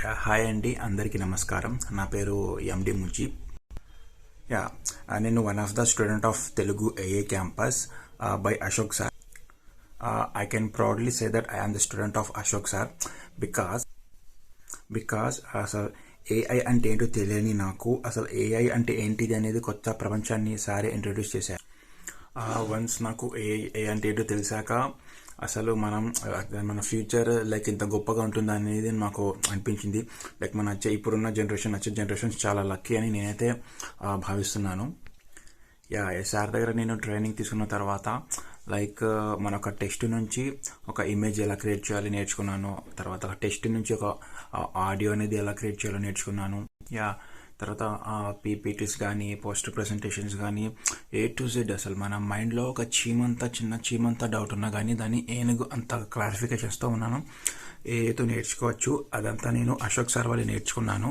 Hi అండి, అందరికీ నమస్కారం. నా పేరు ఎండి ముజీబ్. యా నేను one of the student of Telugu AA campus by Ashok sir. I can proudly say that I am the student of Ashok sir because అసలు AI అంటే ఏంటో తెలియని నాకు అసలు ఏఐ అంటే ఏంటిది అనేది కొత్త ప్రపంచాన్ని సారే ఇంట్రడ్యూస్ చేశారు. వన్స్ నాకు ఏఐ అంటే ఏంటో తెలిసాక అసలు మన ఫ్యూచర్ లైక్ ఇంత గొప్పగా ఉంటుందా అనేది నాకు అనిపించింది. లైక్ ఇప్పుడున్న వచ్చే జనరేషన్స్ చాలా లక్కీ అని నేనైతే భావిస్తున్నాను. సార్ దగ్గర నేను ట్రైనింగ్ తీసుకున్న తర్వాత లైక్ మన ఒక టెక్స్ట్ నుంచి ఒక ఇమేజ్ ఎలా క్రియేట్ చేయాలి నేర్చుకున్నాను. తర్వాత టెక్స్ట్ నుంచి ఒక ఆడియో అనేది ఎలా క్రియేట్ చేయాలో నేర్చుకున్నాను. తర్వాత పీపీటీస్ కానీ పోస్టర్ ప్రెజెంటేషన్స్ కానీ A to Z అసలు మన మైండ్లో ఒక చిన్న చీమంతా డౌట్ ఉన్నా కానీ దాన్ని ఏనుగు అంత క్లారిఫికేషన్స్తో ఉన్నాను. ఏతో నేర్చుకోవచ్చు. అదంతా నేను అశోక్ సార్ వాళ్ళు నేర్చుకున్నాను.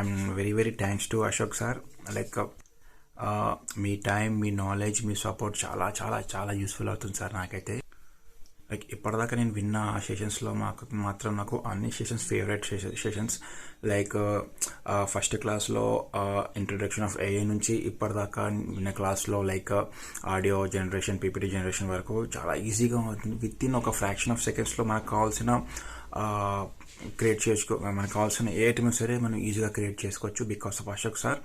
I'm very very thanks to Ashok sir. Like me time, me knowledge, me support చాలా చాలా చాలా యూస్ఫుల్ అవుతుంది సార్ నాకైతే. లైక్ ఇప్పటిదాకా నేను విన్న సెషన్స్లో నాకు అన్ని sessions favourite sessions. Like first క్లాస్లో ఇంట్రొడక్షన్ ఆఫ్ ఏఐ నుంచి ఇప్పటిదాకా విన్న క్లాస్లో like audio generation, PPT generation వరకు చాలా ఈజీగా అవుతుంది. విత్ ఇన్ ఒక ఫ్రాక్షన్ ఆఫ్ సెకండ్స్లో మనకు కావాల్సిన మనకు కావాల్సిన ఏ ఐటమ్ సరే మనం ఈజీగా క్రియేట్ చేసుకోవచ్చు because of Ashok sir.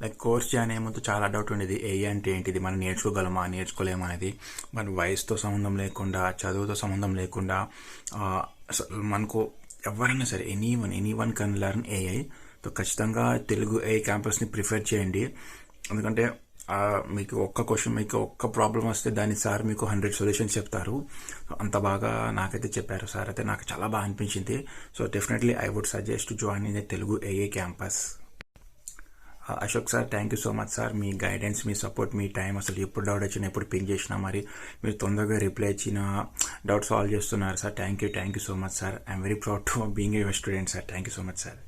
Like course join అయ్యే ముందు చాలా డౌట్ ఉండేది, ఏఐ అంటే ఏంటిది, మనం నేర్చుకోగలమా నేర్చుకోలేమా అనేది. మన వయసుతో సంబంధం లేకుండా, చదువుతో సంబంధం లేకుండా మనకు ఎవరైనా సరే any one can learn AI. So ఖచ్చితంగా తెలుగు ఏఐ క్యాంపస్ని ప్రిఫర్ చేయండి. ఎందుకంటే మీకు ఒక్క ప్రాబ్లం వస్తే దాని సార్ మీకు 100 సొల్యూషన్స్ చెప్తారు. అంత బాగా నాకైతే చెప్పారు సార్. అయితే నాకు చాలా బాగా అనిపించింది. So definitely I would suggest to join in the Telugu AI campus. Ashok sir, thank you so much sir. మీ గైడెన్స్, మీ సపోర్ట్, మీ టైం, అసలు ఎప్పుడు డౌట్ వచ్చినా ఎప్పుడు పింగ్ చేసినా మరి మీరు తొందరగా రిప్లై ఇచ్చిన డౌట్ సాల్వ్ చేస్తున్నారు sir. Thank you so much sir. I'm very proud to being your student sir. Thank you so much sir.